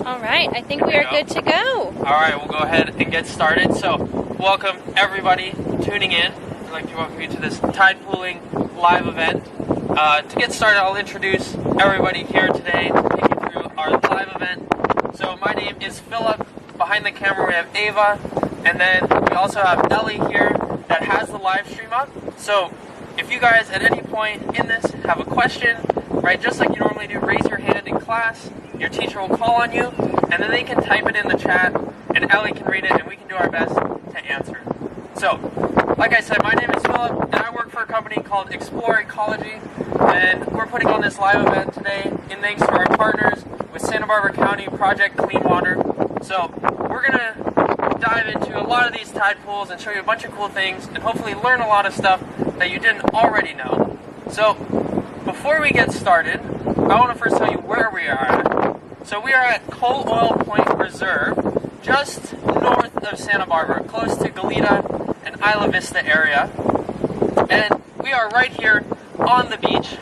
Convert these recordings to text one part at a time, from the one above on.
All right, I think we are good to go. All right, we'll go ahead and get started. So, welcome everybody tuning in. I'd like to welcome you to this tide pooling live event. To get started, I'll introduce everybody here today to take you through our live event. So, my name is Philip. Behind the camera, we have Ava, and then we also have Ellie here that has the live stream up. So, if you guys at any point in this have a question, right, just like you normally do, raise your hand in class. Your teacher will call on you, and then they can type it in the chat, and Ellie can read it, and we can do our best to answer it. So, like I said, my name is Philip, and I work for a company called Explore Ecology, and we're putting on this live event today in thanks to our partners with Santa Barbara County Project Clean Water. So, we're going to dive into a lot of these tide pools and show you a bunch of cool things, and hopefully learn a lot of stuff that you didn't already know. So, before we get started, I want to first tell you where we are at. So we are at Coal Oil Point Reserve, just north of Santa Barbara, close to Goleta and Isla Vista area. And we are right here on the beach.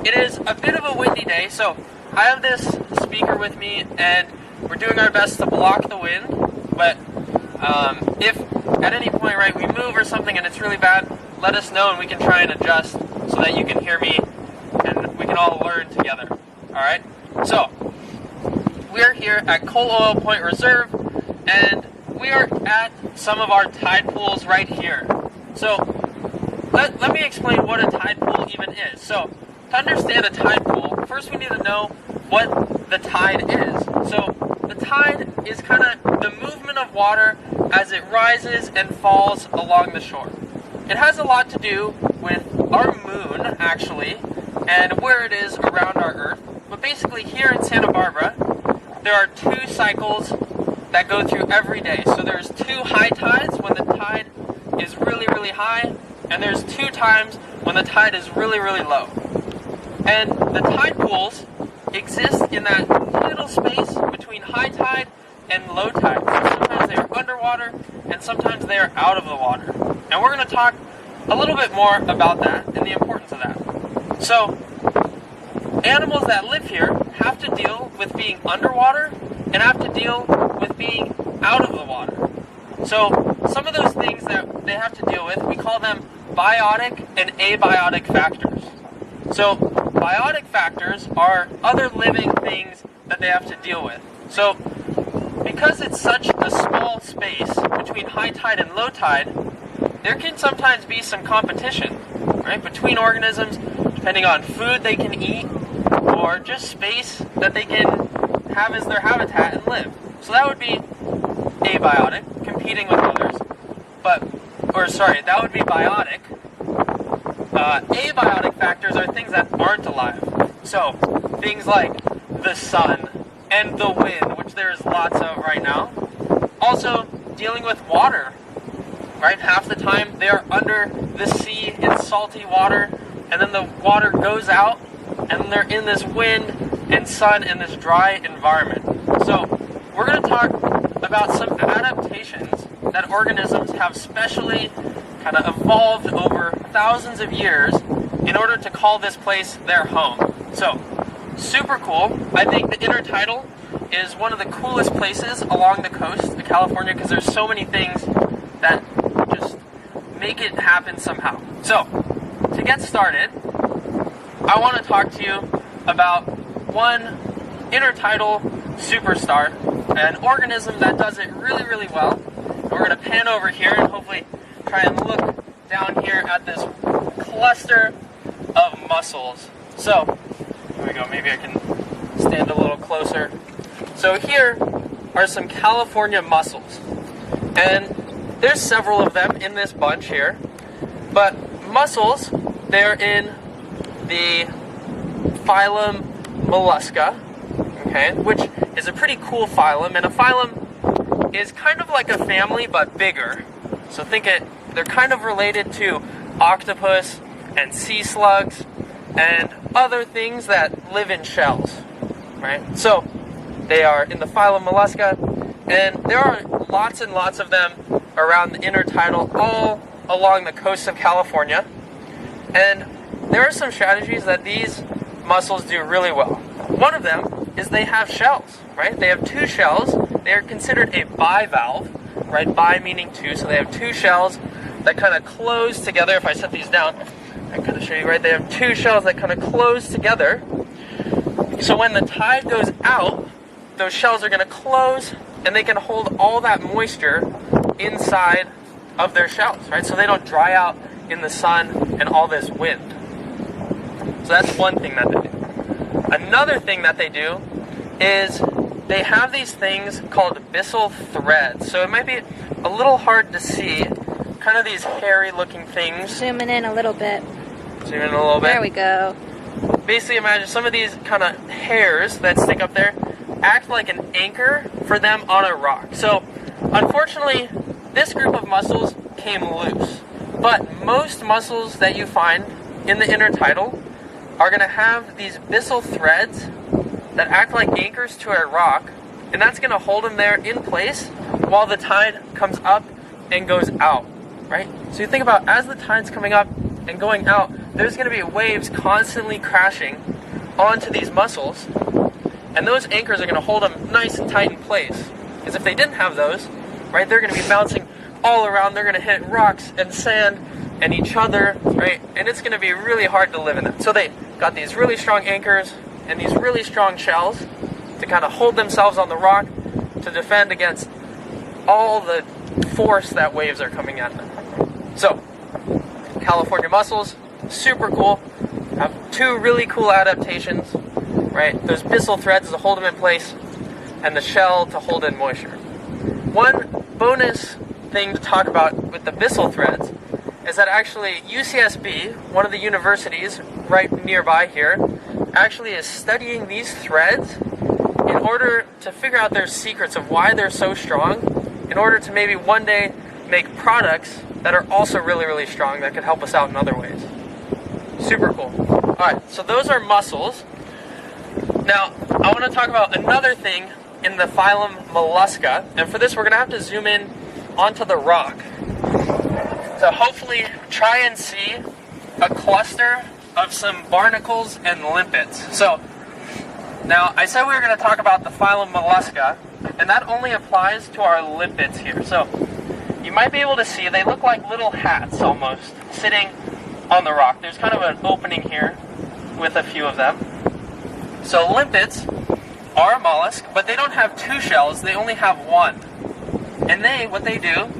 It is a bit of a windy day, so I have this speaker with me, and we're doing our best to block the wind. But if at any point, right, we move or something and it's really bad, let us know and we can try and adjust so that you can hear me and we can all learn together. Alright? So, we are here at Coal Oil Point Reserve, and we are at some of our tide pools right here. So, let me explain what a tide pool even is. So, to understand a tide pool, first we need to know what the tide is. So, the tide is kind of the movement of water as it rises and falls along the shore. It has a lot to do with our moon, actually, and where it is around our Earth. But basically, here in Santa Barbara, there are two cycles that go through every day. So there's two high tides when the tide is really, really high, and there's two times when the tide is really, really low. And the tide pools exist in that little space between high tide and low tide. So sometimes they are underwater, and sometimes they are out of the water. And we're going to talk a little bit more about that and the importance of that. So, animals that live here have to deal with being underwater and have to deal with being out of the water. So, some of those things that they have to deal with, we call them biotic and abiotic factors. So, biotic factors are other living things that they have to deal with. So, because it's such a small space between high tide and low tide, there can sometimes be some competition, right, between organisms, depending on food they can eat, or just space that they can have as their habitat and live. So that would be abiotic, competing with others. That would be biotic. Abiotic factors are things that aren't alive. So, things like the sun and the wind, which there's lots of right now. Also, dealing with water, right? Half the time they are under the sea in salty water, and then the water goes out, and they're in this wind and sun in this dry environment. So, we're going to talk about some adaptations that organisms have specially kind of evolved over thousands of years in order to call this place their home. So, super cool. I think the intertidal is one of the coolest places along the coast of California because there's so many things that just make it happen somehow. So, to get started, I want to talk to you about one intertidal superstar, an organism that does it really, really well. We're going to pan over here and hopefully try and look down here at this cluster of mussels. So, here we go, maybe I can stand a little closer. So here are some California mussels. And there's several of them in this bunch here. But mussels, they're in the phylum Mollusca, okay, which is a pretty cool phylum, and a phylum is kind of like a family but bigger. So they're kind of related to octopus and sea slugs and other things that live in shells, right? So they are in the phylum Mollusca, and there are lots and lots of them around the intertidal all along the coast of California. And there are some strategies that these mussels do really well. One of them is they have shells, right? They have two shells. They are considered a bivalve, right? Bi meaning two, so they have two shells that kind of close together. If I set these down, I can kind of show you, right? They have two shells that kind of close together. So when the tide goes out, those shells are going to close, and they can hold all that moisture inside of their shells, right? So they don't dry out in the sun and all this wind. So that's one thing that they do. Another thing that they do is they have these things called byssal threads. So it might be a little hard to see, kind of these hairy looking things. Zooming in a little bit. Zoom in a little bit. There we go. Basically imagine some of these kind of hairs that stick up there act like an anchor for them on a rock. So unfortunately, this group of mussels came loose. But most mussels that you find in the intertidal are going to have these byssal threads that act like anchors to a rock, and that's going to hold them there in place while the tide comes up and goes out, right? So you think about, as the tide's coming up and going out, there's going to be waves constantly crashing onto these mussels, and those anchors are going to hold them nice and tight in place. Because if they didn't have those, right, they're going to be bouncing all around. They're going to hit rocks and sand and each other, right? And it's going to be really hard to live in that. So they got these really strong anchors and these really strong shells to kind of hold themselves on the rock to defend against all the force that waves are coming at them. So, California mussels, super cool. Have two really cool adaptations, right? Those byssal threads to hold them in place, and the shell to hold in moisture. One bonus thing to talk about with the byssal threads is that actually UCSB, one of the universities right nearby here, actually is studying these threads in order to figure out their secrets of why they're so strong, in order to maybe one day make products that are also really, really strong that could help us out in other ways. Super cool. Alright, so those are mussels. Now, I want to talk about another thing in the phylum Mollusca, and for this we're going to have to zoom in onto the rock. So hopefully try and see a cluster of some barnacles and limpets. So, now I said we were going to talk about the phylum Mollusca, and that only applies to our limpets here. So, you might be able to see, they look like little hats almost, sitting on the rock. There's kind of an opening here with a few of them. So limpets are a mollusk, but they don't have two shells, they only have one. And what they do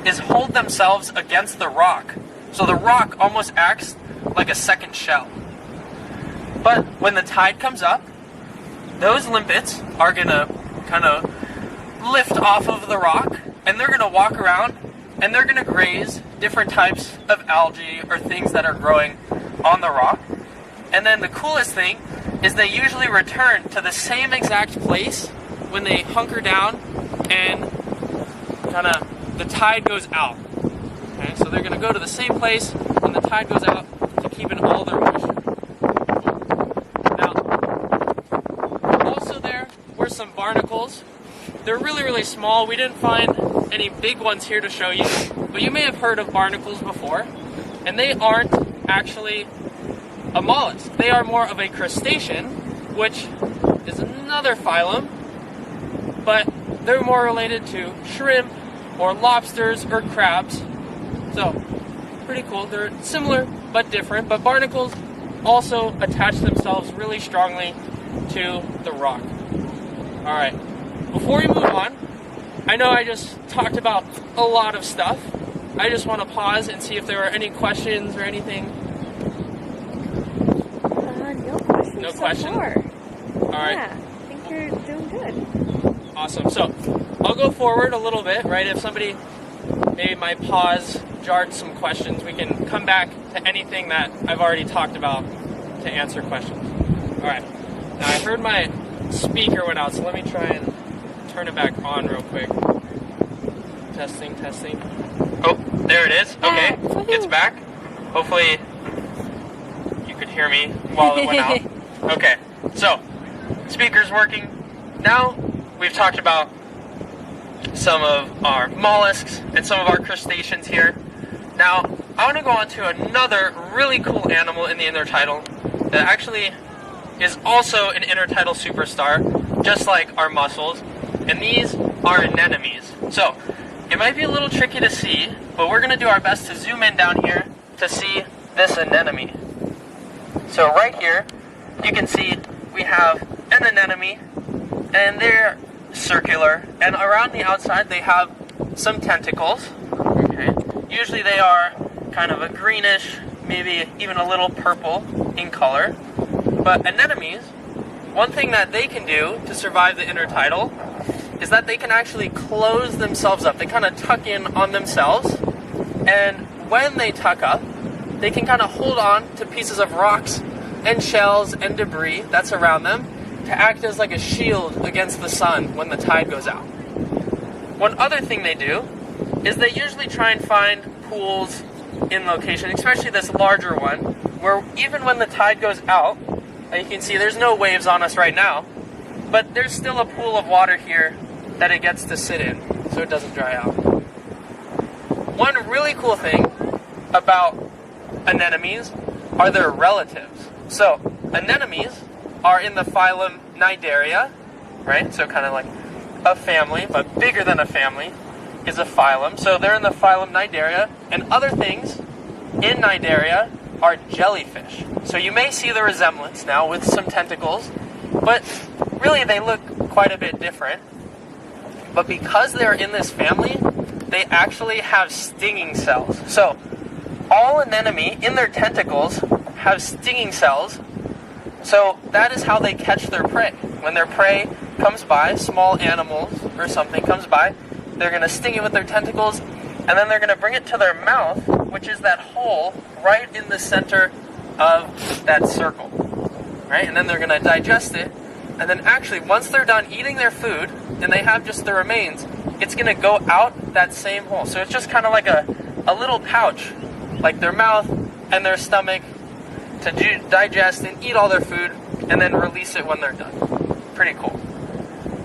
is hold themselves against the rock. So the rock almost acts like a second shell. But when the tide comes up, those limpets are gonna kind of lift off of the rock, and they're gonna walk around, and they're gonna graze different types of algae or things that are growing on the rock. And then the coolest thing is they usually return to the same exact place when they hunker down and kind of the tide goes out. Okay, so they're going to go to the same place when the tide goes out to keep in all their moisture. Now, also there were some barnacles. They're really, really small. We didn't find any big ones here to show you, but you may have heard of barnacles before, and they aren't actually a mollusk. They are more of a crustacean, which is another phylum, but they're more related to shrimp or lobsters or crabs. So, pretty cool. They're similar but different, but barnacles also attach themselves really strongly to the rock. Alright, before we move on, I know I just talked about a lot of stuff. I just want to pause and see if there are any questions or anything. No question? All right. Yeah, I think you're doing good. Awesome. So, I'll go forward a little bit, right? If somebody, maybe my pause jarred some questions, we can come back to anything that I've already talked about to answer questions. All right. Now, I heard my speaker went out, so let me try and turn it back on real quick. Testing, testing. Oh, there it is. Okay, it's back. Hopefully you could hear me while it went out. Okay, so speaker's working. Now we've talked about some of our mollusks and some of our crustaceans here. Now I want to go on to another really cool animal in the intertidal that actually is also an intertidal superstar, just like our mussels, and these are anemones. So it might be a little tricky to see, but we're going to do our best to zoom in down here to see this anemone. So right here, you can see we have an anemone, and they're circular, and around the outside they have some tentacles. Okay. Usually they are kind of a greenish, maybe even a little purple in color. But anemones, one thing that they can do to survive the intertidal is that they can actually close themselves up. They kind of tuck in on themselves, and when they tuck up, they can kind of hold on to pieces of rocks and shells and debris that's around them to act as like a shield against the sun when the tide goes out. One other thing they do is they usually try and find pools in location, especially this larger one, where even when the tide goes out, you can see there's no waves on us right now, but there's still a pool of water here that it gets to sit in so it doesn't dry out. One really cool thing about anemones are their relatives. So anemones are in the phylum Cnidaria, right? So kind of like a family, but bigger than a family is a phylum. So they're in the phylum Cnidaria, and other things in Cnidaria are jellyfish. So you may see the resemblance now with some tentacles, but really they look quite a bit different. But because they're in this family, they actually have stinging cells. So all anemone in their tentacles have stinging cells. So that is how they catch their prey. When their prey comes by, small animals or something comes by, they're going to sting it with their tentacles, and then they're going to bring it to their mouth, which is that hole right in the center of that circle, right? And then they're going to digest it, and then actually once they're done eating their food and they have just the remains, it's going to go out that same hole. So it's just kind of like a little pouch, like their mouth and their stomach, to digest and eat all their food and then release it when they're done. Pretty cool.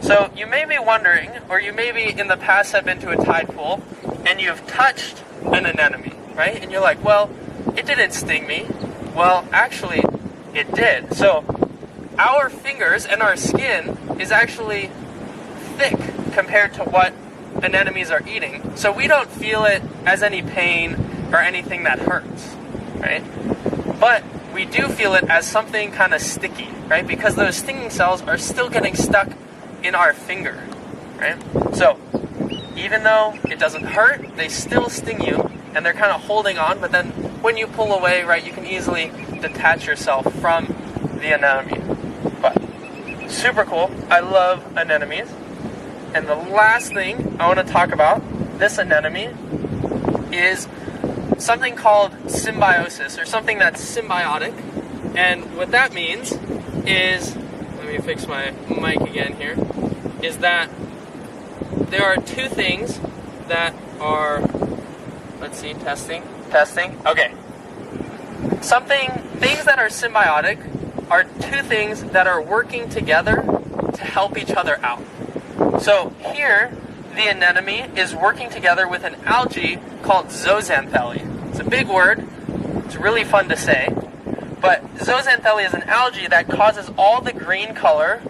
So you may be wondering, or you may be in the past have been to a tide pool and you've touched an anemone, right? And you're like, well, it didn't sting me. Well, actually, it did. So our fingers and our skin is actually thick compared to what anemones are eating. So we don't feel it as any pain or anything that hurts, right? But we do feel it as something kind of sticky, right? Because those stinging cells are still getting stuck in our finger, right? So even though it doesn't hurt, they still sting you, and they're kind of holding on, but then when you pull away, right, you can easily detach yourself from the anemone. But super cool. I love anemones. And the last thing I want to talk about, this anemone, is something called symbiosis, or something that's symbiotic. And what that means is, let me fix my mic again here, is that there are two things that are, let's see, testing, okay. Things that are symbiotic are two things that are working together to help each other out. So here, the anemone is working together with an algae called zooxanthellae. It's a big word, it's really fun to say, but zooxanthellae is an algae that causes all the green color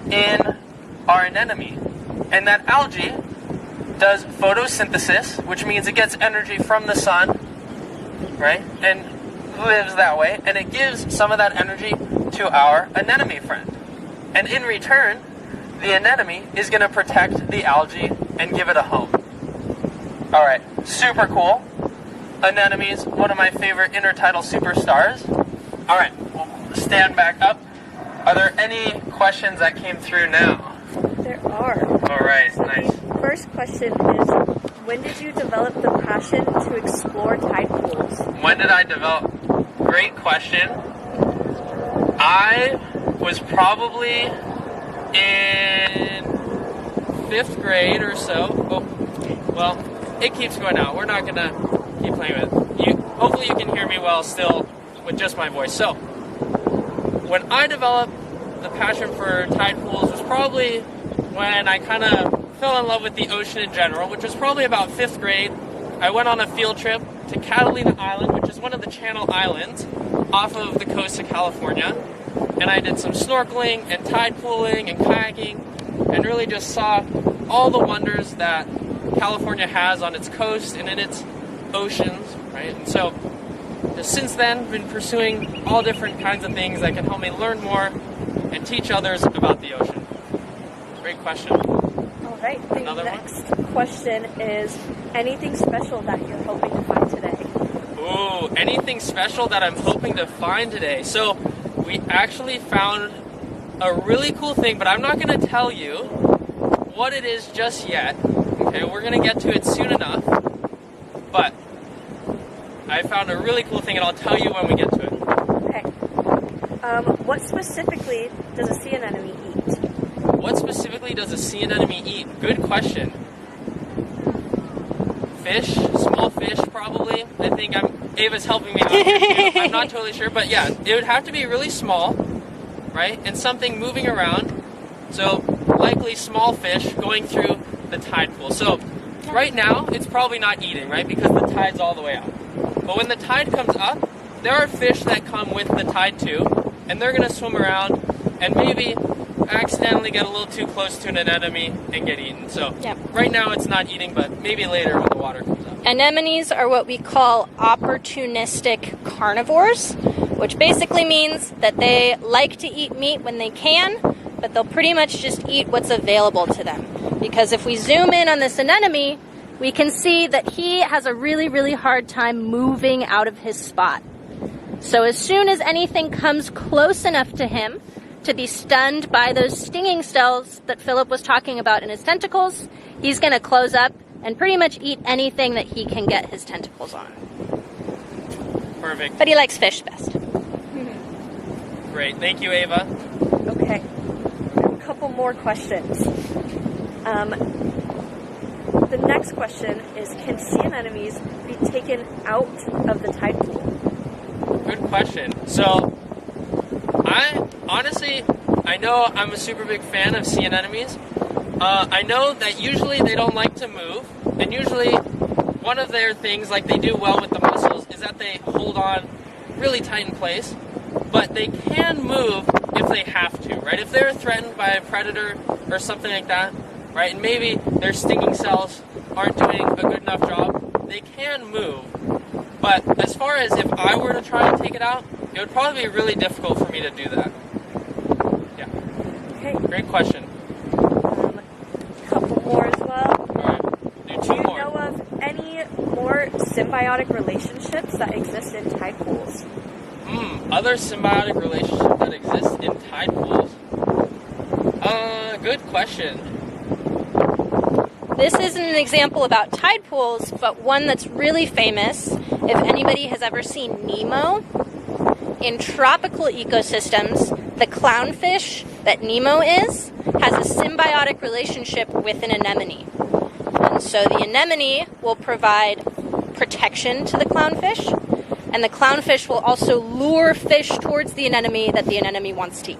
in our anemone. And that algae does photosynthesis, which means it gets energy from the sun, right? And lives that way, and it gives some of that energy to our anemone friend. And in return, the anemone is going to protect the algae and give it a home. Alright, super cool. Anemones, one of my favorite intertidal superstars. Alright, we'll stand back up. Are there any questions that came through now? There are. Alright, nice. First question is, when did you develop the passion to explore tide pools? When did I develop? Great question. I was probably in 5th grade or so. Oh, well, it keeps going out. We're not going to keep playing with it. Hopefully you can hear me well still with just my voice. So, when I developed the passion for tide pools was probably when I kind of fell in love with the ocean in general, which was probably about 5th grade. I went on a field trip to Catalina Island, which is one of the Channel Islands off of the coast of California. and I did some snorkeling and tide pooling and kayaking, and really just saw all the wonders that California has on its coast and in its oceans, right? And so since then, I've been pursuing all different kinds of things that can help me learn more and teach others about the ocean. Great question. All right, the next question is, anything special that you're hoping to find today? Ooh, anything special that I'm hoping to find today? So we actually found a really cool thing, but I'm not going to tell you what it is just yet. Okay, we're going to get to it soon enough, but I found a really cool thing, and I'll tell you when we get to it. Okay. What specifically does a sea anemone eat? What specifically does a sea anemone eat? Good question. Fish, small fish probably. I think Ava's helping me out here too. I'm not totally sure, but yeah, it would have to be really small, right? And something moving around. So likely small fish going through the tide pool. So right now, it's probably not eating, right? Because the tide's all the way up. But when the tide comes up, there are fish that come with the tide too, and they're going to swim around and maybe accidentally get a little too close to an anemone and get eaten. So right now it's not eating, but maybe later when the water comes up. Anemones are what we call opportunistic carnivores, which basically means that they like to eat meat when they can, but they'll pretty much just eat what's available to them. Because if we zoom in on this anemone, we can see that he has a really, really hard time moving out of his spot. So as soon as anything comes close enough to him to be stunned by those stinging cells that Philip was talking about in his tentacles, he's going to close up and pretty much eat anything that he can get his tentacles on. Perfect. But he likes fish best. Great. Thank you, Ava. Okay. A couple more questions. The next question is, can sea anemones be taken out of the tide pool? Good question. So, I know I'm a super big fan of sea anemones. I know that usually they don't like to move, and usually one of their things, like they do well with the mussels, is that they hold on really tight in place, but they can move if they have to, right? If they're threatened by a predator or something like that, right, and maybe their stinging cells aren't doing a good enough job, they can move. But as far as if I were to try and take it out, it would probably be really difficult for me to do that. Yeah. Okay. Great question. A couple more as well. All right. Do two more. Do you know of any more symbiotic relationships that exist in tide pools? Other symbiotic relationships that exist in tide pools? Good question. This isn't an example about tide pools, but one that's really famous. If anybody has ever seen Nemo, in tropical ecosystems, the clownfish that Nemo is has a symbiotic relationship with an anemone. And so the anemone will provide protection to the clownfish, and the clownfish will also lure fish towards the anemone that the anemone wants to eat.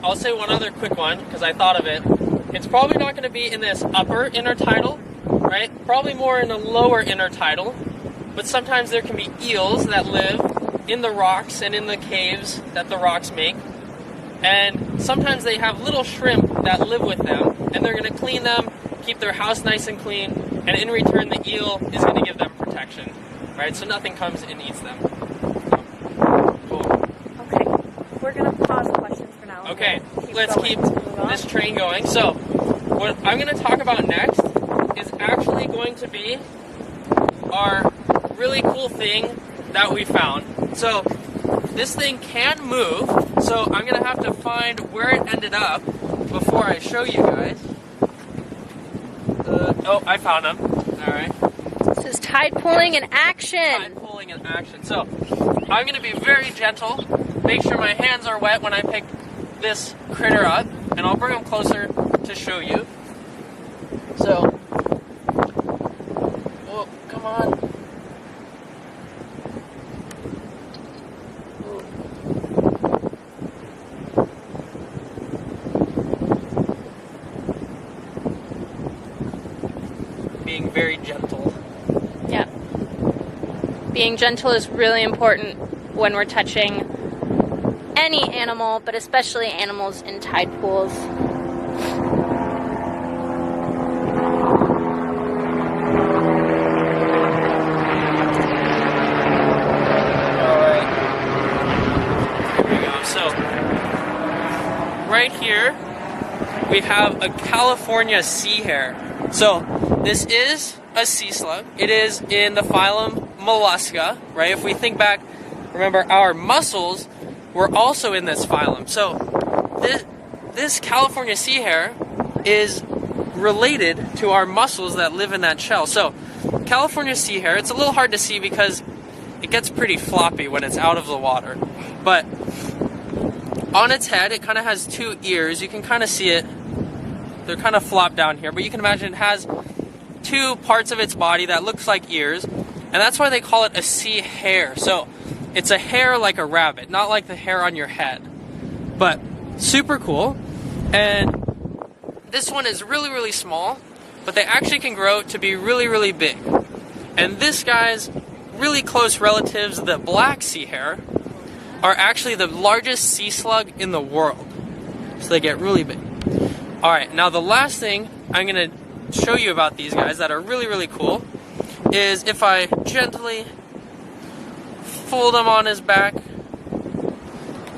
I'll say one other quick one, because I thought of it. It's probably not going to be in this upper intertidal, right? Probably more in the lower intertidal. But sometimes there can be eels that live in the rocks and in the caves that the rocks make. And sometimes they have little shrimp that live with them, and they're going to clean them, keep their house nice and clean, and in return the eel is going to give them protection, right? So nothing comes and eats them. Cool. Okay. We're going to pause questions for now. Okay, Let's keep this train going. So, what I'm going to talk about next is actually going to be our really cool thing that we found. So, this thing can move, so I'm going to have to find where it ended up before I show you guys. Oh, I found him. Alright. This is tide pooling in action. Tide pooling in action. So, I'm going to be very gentle, make sure my hands are wet when I pick this critter up, and I'll bring him closer to show you. So, oh, come on. Being very gentle. Yeah. Being gentle is really important when we're touching any animal, but especially animals in tide pools. Right here, we have a California sea hare. So this is a sea slug. It is in the phylum Mollusca, right? If we think back, remember our mussels were also in this phylum. So this California sea hare is related to our mussels that live in that shell. So California sea hare, it's a little hard to see because it gets pretty floppy when it's out of the water. But on its head, it kind of has two ears. You can kind of see it. They're kind of flopped down here, but you can imagine it has two parts of its body that looks like ears, and that's why they call it a sea hare. So it's a hare like a rabbit, not like the hair on your head, but super cool. And this one is really, really small, but they actually can grow to be really, really big. And this guy's really close relatives, the black sea hare, are actually the largest sea slug in the world. So they get really big. Alright, now the last thing I'm going to show you about these guys that are really, really cool is if I gently fold him on his back,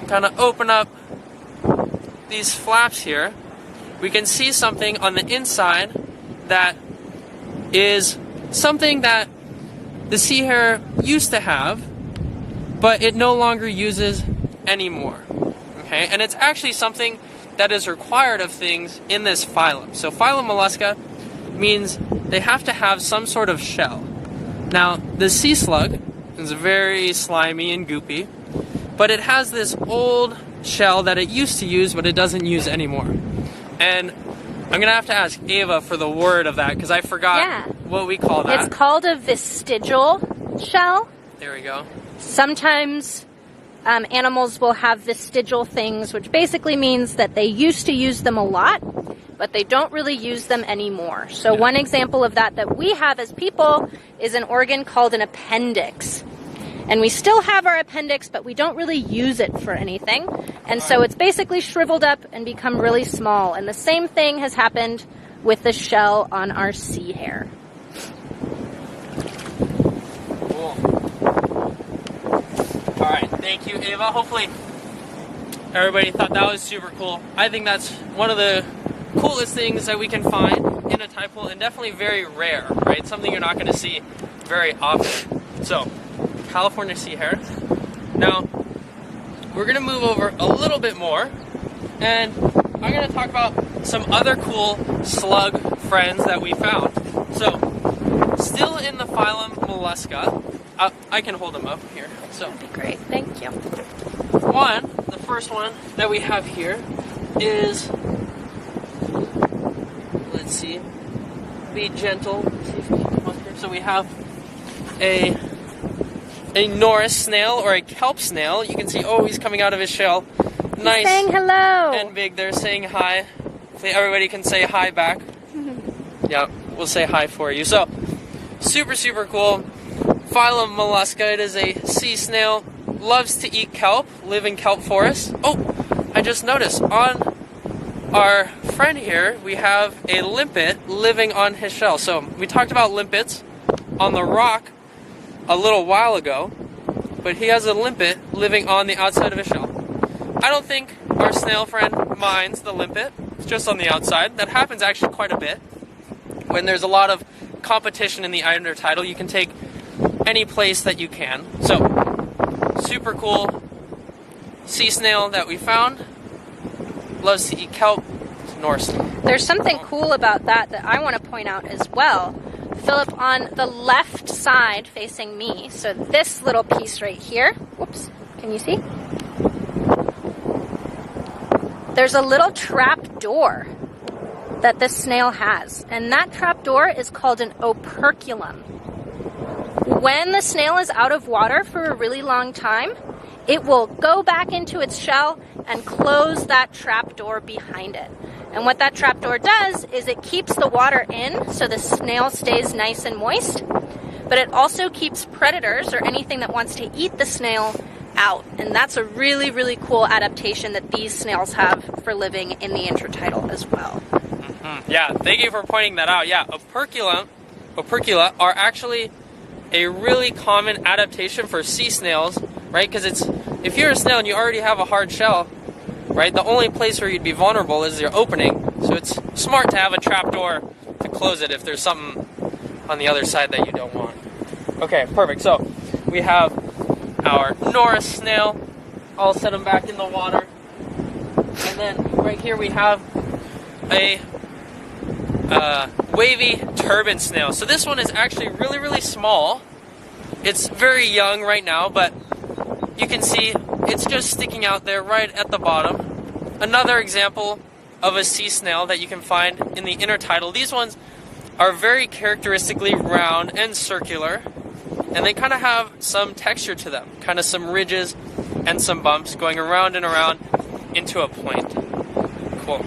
kind of open up these flaps here, we can see something on the inside that is something that the sea hare used to have, but it no longer uses anymore. Okay, and it's actually something that is required of things in this phylum. So phylum Mollusca means they have to have some sort of shell. Now, the sea slug is very slimy and goopy, but it has this old shell that it used to use, but it doesn't use anymore. And I'm gonna have to ask Ava for the word of that because I forgot what we call that. It's called a vestigial shell. There we go. Sometimes animals will have vestigial things, which basically means that they used to use them a lot, but they don't really use them anymore. So one example of that we have as people is an organ called an appendix. And we still have our appendix, but we don't really use it for anything. And so it's basically shriveled up and become really small. And the same thing has happened with the shell on our sea hare. Cool. Alright, thank you, Ava. Hopefully everybody thought that was super cool. I think that's one of the coolest things that we can find in a tide pool, and definitely very rare, right? Something you're not going to see very often. So, California sea hares. Now, we're going to move over a little bit more, and I'm going to talk about some other cool slug friends that we found. So, still in the phylum Mollusca, I can hold them up here. So, that'd be great. Thank you. The first one that we have here is, let's see, be gentle. See if we can come up here. So we have a Norris snail or a kelp snail. You can see, oh, he's coming out of his shell. Nice. He's saying hello. And big. They're saying hi. Everybody can say hi back. Yeah, we'll say hi for you. So, super, super cool. Phylum Mollusca. It is a sea snail. Loves to eat kelp. Live in kelp forests. Oh, I just noticed on our friend here, we have a limpet living on his shell. So we talked about limpets on the rock a little while ago, but he has a limpet living on the outside of his shell. I don't think our snail friend minds the limpet. It's just on the outside. That happens actually quite a bit. When there's a lot of competition in the intertidal, you can take any place that you can. So, super cool sea snail that we found. Loves to eat kelp. Norse. There's something cool about that I want to point out as well. Philip, on the left side facing me, so this little piece right here, whoops, can you see? There's a little trap door that this snail has, and that trap door is called an operculum. When the snail is out of water for a really long time, it will go back into its shell and close that trap door behind it. And what that trapdoor does is it keeps the water in so the snail stays nice and moist, but it also keeps predators or anything that wants to eat the snail out. And that's a really, really cool adaptation that these snails have for living in the intertidal as well. Yeah, thank you for pointing that out. Yeah, opercula are actually a really common adaptation for sea snails, right? Because if you're a snail and you already have a hard shell, right, the only place where you'd be vulnerable is your opening. So it's smart to have a trapdoor to close it if there's something on the other side that you don't want. Okay, perfect. So we have our Norris snail. I'll set them back in the water. And then right here we have a wavy turban snail. So this one is actually really, really small. It's very young right now, but you can see it's just sticking out there right at the bottom. Another example of a sea snail that you can find in the intertidal. These ones are very characteristically round and circular, and they kind of have some texture to them, kind of some ridges and some bumps going around and around into a point. Cool.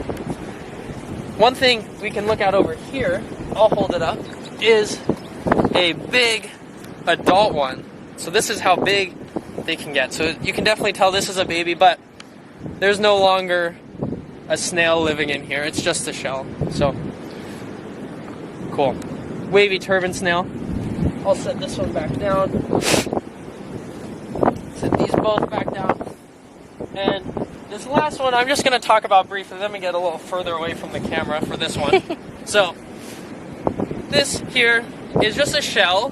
One thing we can look at over here, I'll hold it up, is a big adult one. So this is how big they can get. So you can definitely tell this is a baby, but there's no longer a snail living in here. It's just a shell. So cool. Wavy turban snail. I'll set this one back down. Set these both back down. And this last one I'm just going to talk about briefly. Let me get a little further away from the camera for this one. So this here is just a shell,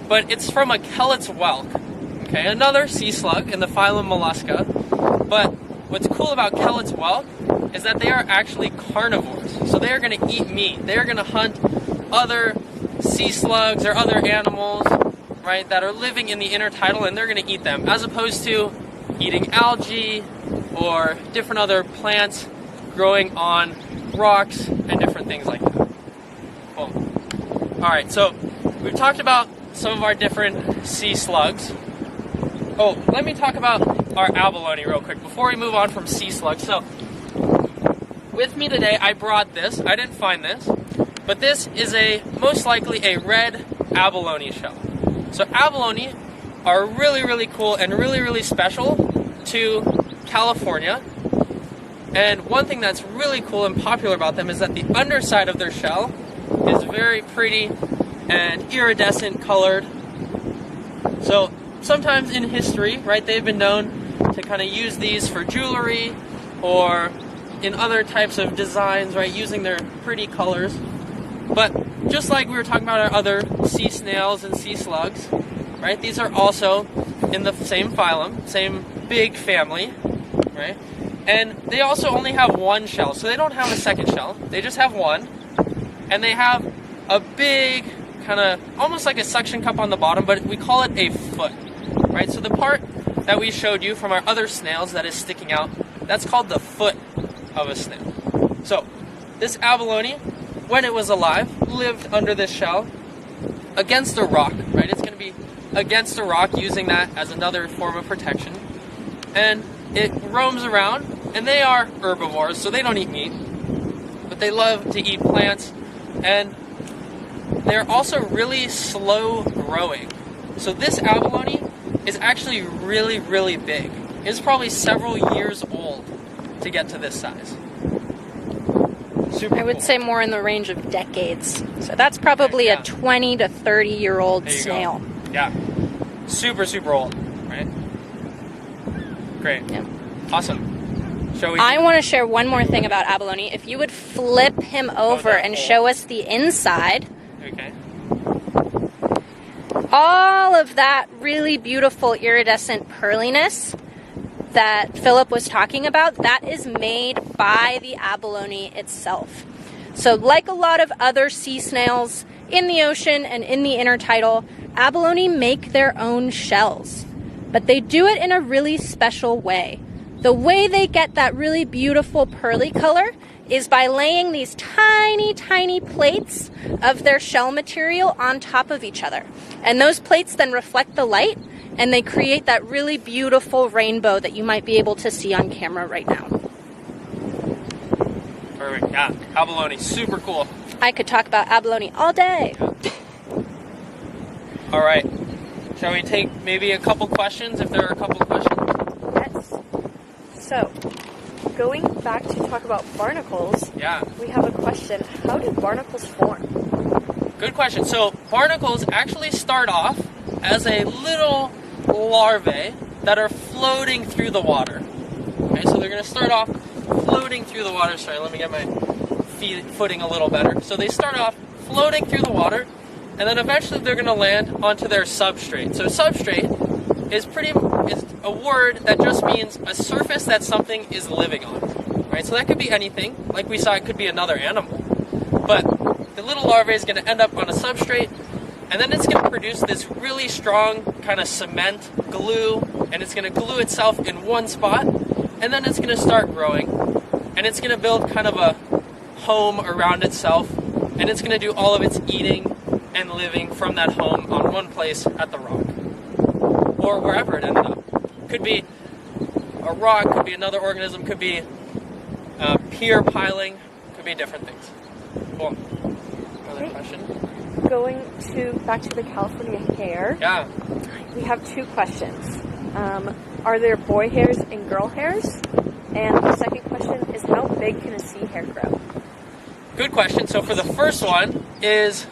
but it's from a Kellett's whelk. Okay, another sea slug in the phylum Mollusca. But what's cool about Kellett's whelk is that they are actually carnivores. So they are going to eat meat. They are going to hunt other sea slugs or other animals, right, that are living in the intertidal, and they're going to eat them, as opposed to eating algae or different other plants growing on rocks and different things like that. Cool. Alright, so we've talked about some of our different sea slugs. Oh, let me talk about our abalone real quick before we move on from sea slugs. So, with me today, I brought this. I didn't find this, but this is most likely a red abalone shell. So abalone are really, really cool and really, really special to California. And one thing that's really cool and popular about them is that the underside of their shell is very pretty and iridescent colored. So sometimes in history, right, they've been known to kind of use these for jewelry or in other types of designs, right, using their pretty colors. But just like we were talking about our other sea snails and sea slugs, right, these are also in the same phylum, same big family, right? And they also only have one shell, so they don't have a second shell. They just have one, and they have a big kind of almost like a suction cup on the bottom, but we call it a foot, right? So the part that we showed you from our other snails that is sticking out, that's called the foot of a snail. So this abalone, when it was alive, lived under this shell against a rock, right? It's going to be against a rock, using that as another form of protection. And it roams around, and they are herbivores, so they don't eat meat, but they love to eat plants, and they're also really slow growing. So this abalone is actually really, really big. It's probably several years old to get to this size. Super I would cool. say more in the range of decades. So that's probably Okay, yeah. a 20 to 30-year-old There you snail. go. Yeah. Super, super old, right? Great. Yeah. Awesome. Shall we? I want to share one more thing about abalone. If you would flip him over that and hole. show us the inside, Okay. all of that really beautiful iridescent pearliness that Philip was talking about, that is made by the abalone itself. So like a lot of other sea snails in the ocean and in the intertidal, abalone make their own shells, but they do it in a really special way. The way they get that really beautiful pearly color is by laying these tiny, tiny plates of their shell material on top of each other. And those plates then reflect the light, and they create that really beautiful rainbow that you might be able to see on camera right now. Perfect. Yeah. Abalone. Super cool. I could talk about abalone all day. All right. Shall we take maybe a couple questions, if there are a couple questions? So, going back to talk about barnacles, Yeah. we have a question. How do barnacles form? Good question. So barnacles actually start off as a little larvae that are floating through the water. Okay, so they're going to start off floating through the water. Sorry, let me get my footing a little better. So they start off floating through the water, and then eventually they're going to land onto their substrate. So substrate is a word that just means a surface that something is living on. Right? So that could be anything. Like we saw, it could be another animal. But the little larvae is going to end up on a substrate, and then it's going to produce this really strong kind of cement glue, and it's going to glue itself in one spot, and then it's going to start growing, and it's going to build kind of a home around itself, and it's going to do all of its eating and living from that home on one place at the rock, or wherever it ended up. Could be a rock, could be another organism, could be pier piling, could be different things. Cool. Another question? Going back to the California hare. Yeah. We have two questions. Are there boy hares and girl hares? And the second question is, how big can a sea hare grow? Good question. So for the first one is,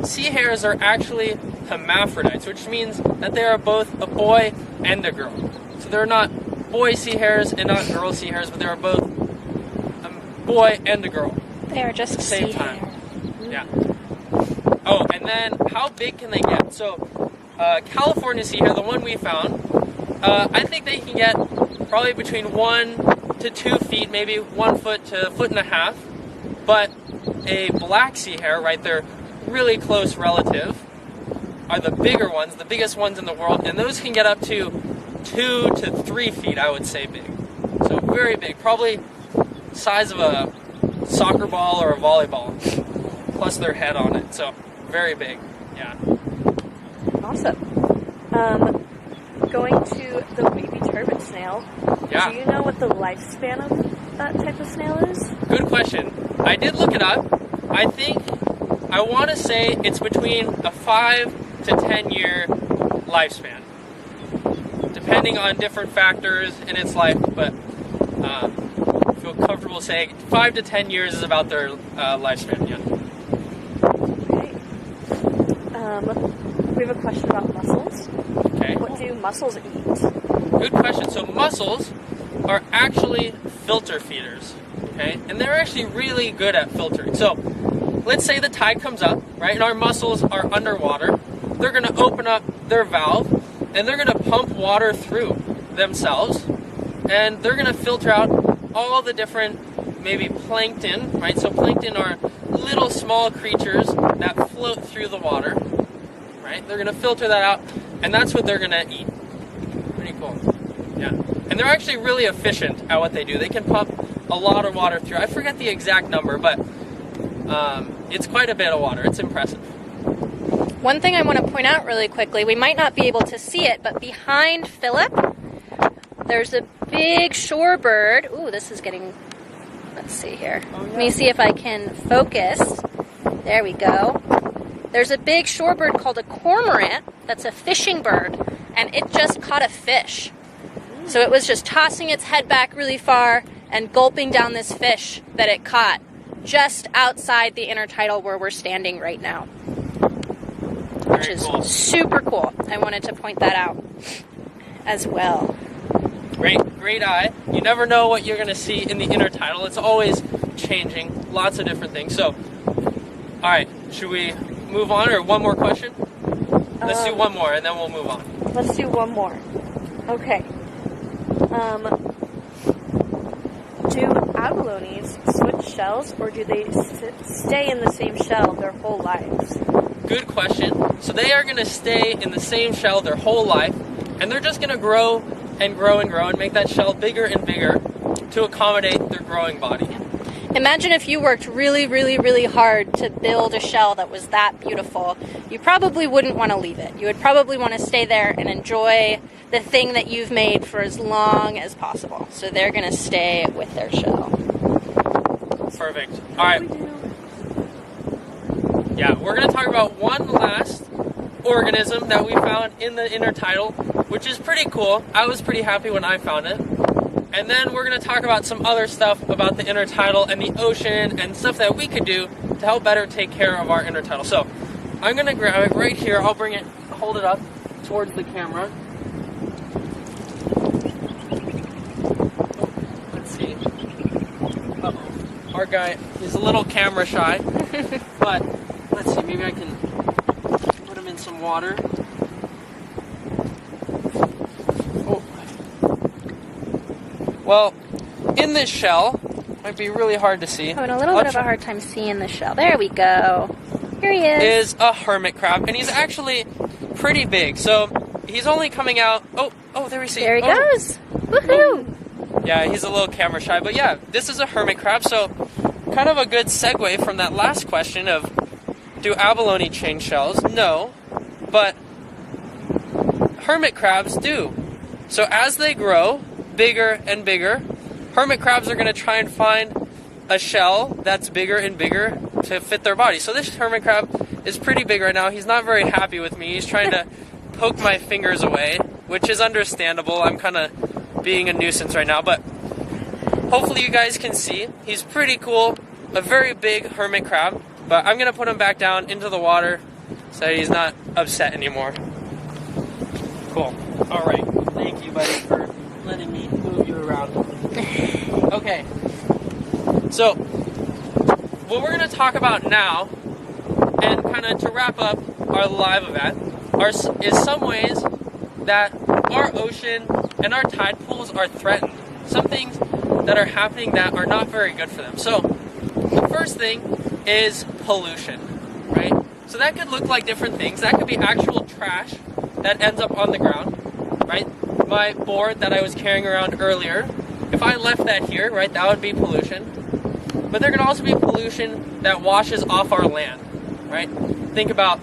sea hares are actually hermaphrodites, which means that they are both a boy and a girl. So they're not boy sea hares and not girl sea hares, but they are both a boy and a girl. They are just At the same sea time. hare. Yeah. Oh, and then how big can they get? So California sea hare, the one we found, I think they can get probably between 1 to 2 feet, maybe 1 foot to a foot and a half. But a black sea hare, right, their really close relative, are the bigger ones, the biggest ones in the world, and those can get up to 2 to 3 feet, I would say big. So very big, probably size of a soccer ball or a volleyball, plus their head on it. So very big, yeah. Awesome. Going to the baby turbot snail. Yeah. Do you know what the lifespan of that type of snail is? Good question. I did look it up. I want to say it's between a 5 to 10 year lifespan, depending on different factors in its life, but I feel comfortable saying 5 to 10 years is about their lifespan, yeah. Okay. We have a question about mussels. Okay. What do mussels eat? Good question. So mussels are actually filter feeders, okay? And they're actually really good at filtering. So let's say the tide comes up, right? And our mussels are underwater. They're going to open up their valve, and they're going to pump water through themselves, and they're going to filter out all the different maybe plankton, right? So plankton are little small creatures that float through the water, right? They're going to filter that out, and that's what they're going to eat. Pretty cool. Yeah. And they're actually really efficient at what they do. They can pump a lot of water through. I forget the exact number, but it's quite a bit of water. It's impressive. One thing I want to point out really quickly, we might not be able to see it, but behind Philip, there's a big shorebird. Ooh, this is getting, let's see here. Oh, yeah. Let me see if I can focus. There we go. There's a big shorebird called a cormorant that's a fishing bird, and it just caught a fish. So it was just tossing its head back really far and gulping down this fish that it caught just outside the intertidal where we're standing right now. Which Very is cool. super cool. I wanted to point that out as well. Great eye. You never know what you're going to see in the intertidal. It's always changing. Lots of different things. So, all right, should we move on, or one more question? Let's do one more, and then we'll move on. Let's do one more. Okay. Do abalones switch shells, or do they stay in the same shell their whole lives? Good question. So they are going to stay in the same shell their whole life, and they're just going to grow and grow and grow and make that shell bigger and bigger to accommodate their growing body. Imagine if you worked really, really, really hard to build a shell that was that beautiful. You probably wouldn't want to leave it. You would probably want to stay there and enjoy the thing that you've made for as long as possible. So they're going to stay with their shell. Perfect. All right. Yeah, we're going to talk about one last organism that we found in the intertidal, which is pretty cool. I was pretty happy when I found it. And then we're going to talk about some other stuff about the intertidal and the ocean and stuff that we could do to help better take care of our intertidal. So I'm going to grab it right here. I'll bring it, hold it up towards the camera. Let's see. Uh-oh. Our guy is a little camera shy. But let's see, maybe I can put him in some water. Well, in this shell, might be really hard to see. Having a little bit of a hard time seeing the shell. There we go. Here he is. Is a hermit crab, and he's actually pretty big. So he's only coming out. Oh, there we see. There he goes. Woohoo! Yeah, he's a little camera shy, but yeah, this is a hermit crab. So kind of a good segue from that last question of, do abalone change shells? No, but hermit crabs do. So as they grow bigger and bigger, hermit crabs are going to try and find a shell that's bigger and bigger to fit their body. So this hermit crab is pretty big right now. He's not very happy with me. He's trying to poke my fingers away, which is understandable. I'm kind of being a nuisance right now, but hopefully you guys can see. He's pretty cool, a very big hermit crab, but I'm going to put him back down into the water so that he's not upset anymore. Cool. All right. Thank you, buddy, for letting me move you around. Okay, so what we're going to talk about now, and kind of to wrap up our live event, is some ways that our ocean and our tide pools are threatened. Some things that are happening that are not very good for them. So the first thing is pollution, right? So that could look like different things. That could be actual trash that ends up on the ground, right? My board that I was carrying around earlier, if I left that here, right, that would be pollution. But there can also be pollution that washes off our land, right? Think about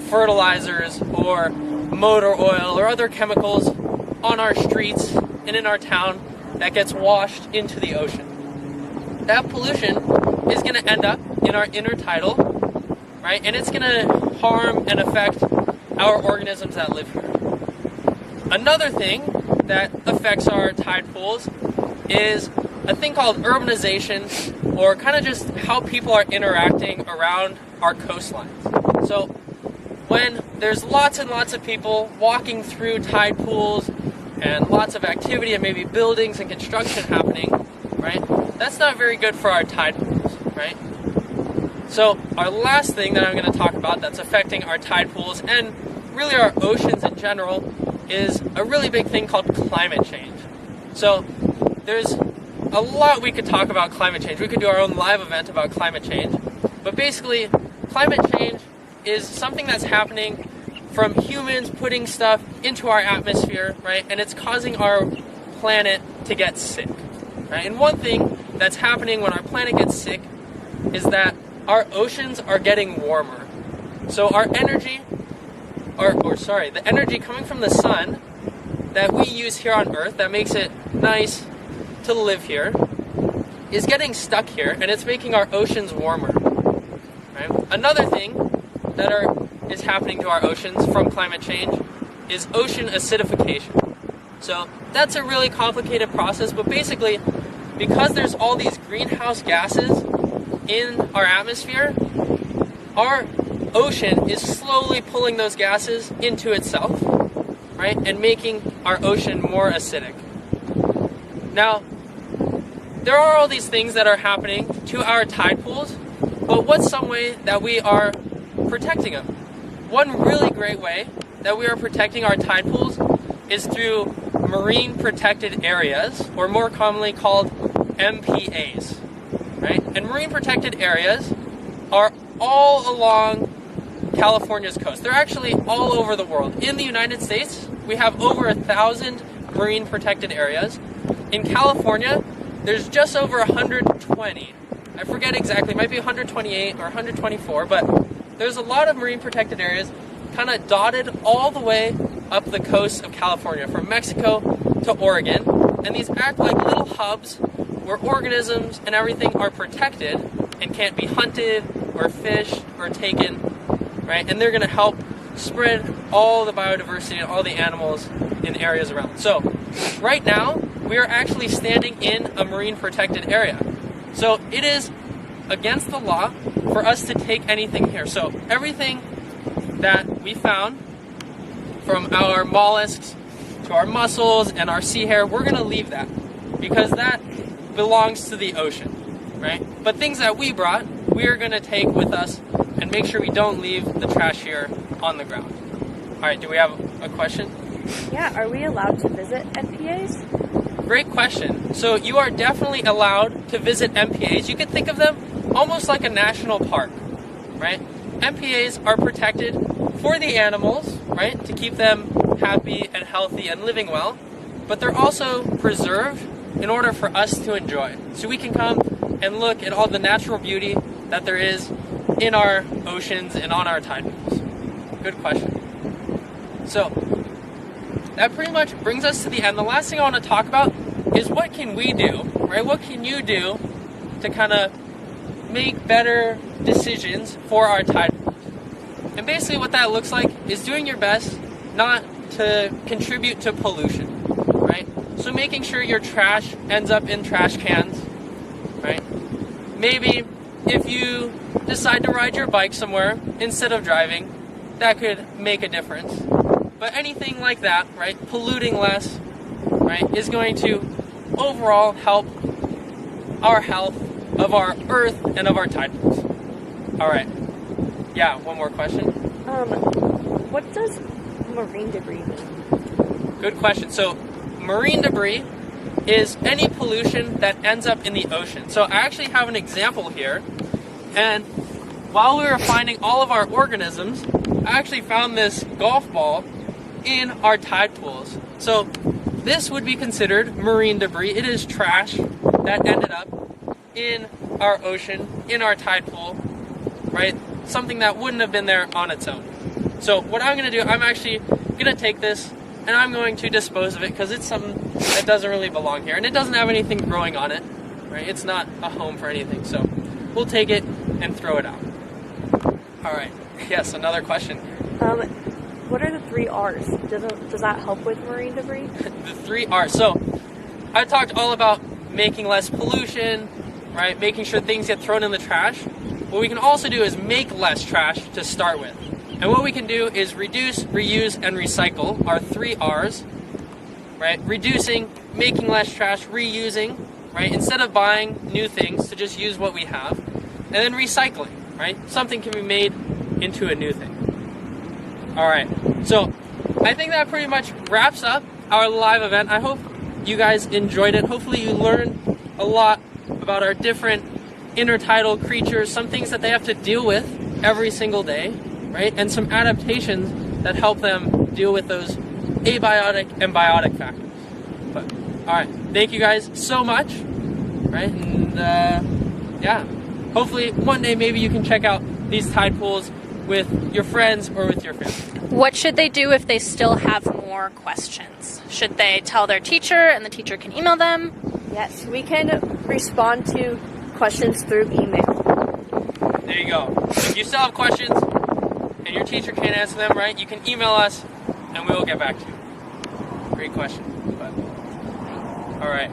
fertilizers or motor oil or other chemicals on our streets and in our town that gets washed into the ocean. That pollution is going to end up in our intertidal, right? And it's going to harm and affect our organisms that live here. Another thing that affects our tide pools is a thing called urbanization, or kind of just how people are interacting around our coastlines. So when there's lots and lots of people walking through tide pools and lots of activity and maybe buildings and construction happening, right? That's not very good for our tide pools, right? So our last thing that I'm going to talk about that's affecting our tide pools and really our oceans in general is a really big thing called climate change. So there's a lot we could talk about climate change. We could do our own live event about climate change. But basically, climate change is something that's happening from humans putting stuff into our atmosphere, right? And it's causing our planet to get sick, right? And one thing that's happening when our planet gets sick is that our oceans are getting warmer. So our energy, the energy coming from the sun that we use here on Earth that makes it nice to live here is getting stuck here, and it's making our oceans warmer, right? Another thing that is happening to our oceans from climate change is ocean acidification. So that's a really complicated process, but basically, because there's all these greenhouse gases in our atmosphere, our ocean is slowly pulling those gases into itself, right? And making our ocean more acidic. Now, there are all these things that are happening to our tide pools, but what's some way that we are protecting them? One really great way that we are protecting our tide pools is through marine protected areas, or more commonly called MPAs, right? And marine protected areas are all along California's coast. They're actually all over the world. In the United States, we have over 1,000 marine protected areas. In California, there's just over 120. I forget exactly, it might be 128 or 124, but there's a lot of marine protected areas kind of dotted all the way up the coast of California, from Mexico to Oregon. And these act like little hubs where organisms and everything are protected and can't be hunted or fished or taken, right? And they're going to help spread all the biodiversity and all the animals in areas around. So right now, we are actually standing in a marine protected area. So it is against the law for us to take anything here. So everything that we found, from our mollusks to our mussels and our sea hare, we're going to leave that because that belongs to the ocean, right? But things that we brought, we are going to take with us and make sure we don't leave the trash here on the ground. All right, do we have a question? Yeah, are we allowed to visit MPAs? Great question. So you are definitely allowed to visit MPAs. You can think of them almost like a national park, right? MPAs are protected for the animals, right, to keep them happy and healthy and living well, but they're also preserved in order for us to enjoy. So we can come and look at all the natural beauty that there is in our oceans and on our tide pools. Good question. So that pretty much brings us to the end. The last thing I want to talk about is what can we do, right? What can you do to kind of make better decisions for our tide pools? And basically what that looks like is doing your best not to contribute to pollution, right? So making sure your trash ends up in trash cans, right? Maybe if you decide to ride your bike somewhere instead of driving, that could make a difference. But anything like that, right, polluting less, right, is going to overall help our health of our earth and of our tide pools. All right. Yeah, one more question. What does marine debris mean? Good question. So marine debris is any pollution that ends up in the ocean. So I actually have an example here. And while we were finding all of our organisms, I actually found this golf ball in our tide pools. So this would be considered marine debris. It is trash that ended up in our ocean, in our tide pool, right? Something that wouldn't have been there on its own. So what I'm going to do, I'm actually going to take this and I'm going to dispose of it because it's something that doesn't really belong here. And it doesn't have anything growing on it, right? It's not a home for anything. So we'll take it and throw it out. All right. Yes, another question. What are the 3 R's? Does that help with marine debris? The 3 R's. So I talked all about making less pollution, right? Making sure things get thrown in the trash. What we can also do is make less trash to start with. And what we can do is reduce, reuse, and recycle, our 3 R's, right? Reducing, making less trash, reusing, right? Instead of buying new things, to just use what we have. And then recycling, right? Something can be made into a new thing. All right, so I think that pretty much wraps up our live event. I hope you guys enjoyed it. Hopefully you learned a lot about our different intertidal creatures, some things that they have to deal with every single day, right? And some adaptations that help them deal with those abiotic and biotic factors. But, all right, thank you guys so much, right? And yeah, hopefully one day maybe you can check out these tide pools with your friends or with your family. What should they do if they still have more questions? Should they tell their teacher and the teacher can email them? Yes, we can respond to questions through email. There you go. If you still have questions and your teacher can't answer them, right, you can email us and we will get back to you. Great question. But, all right.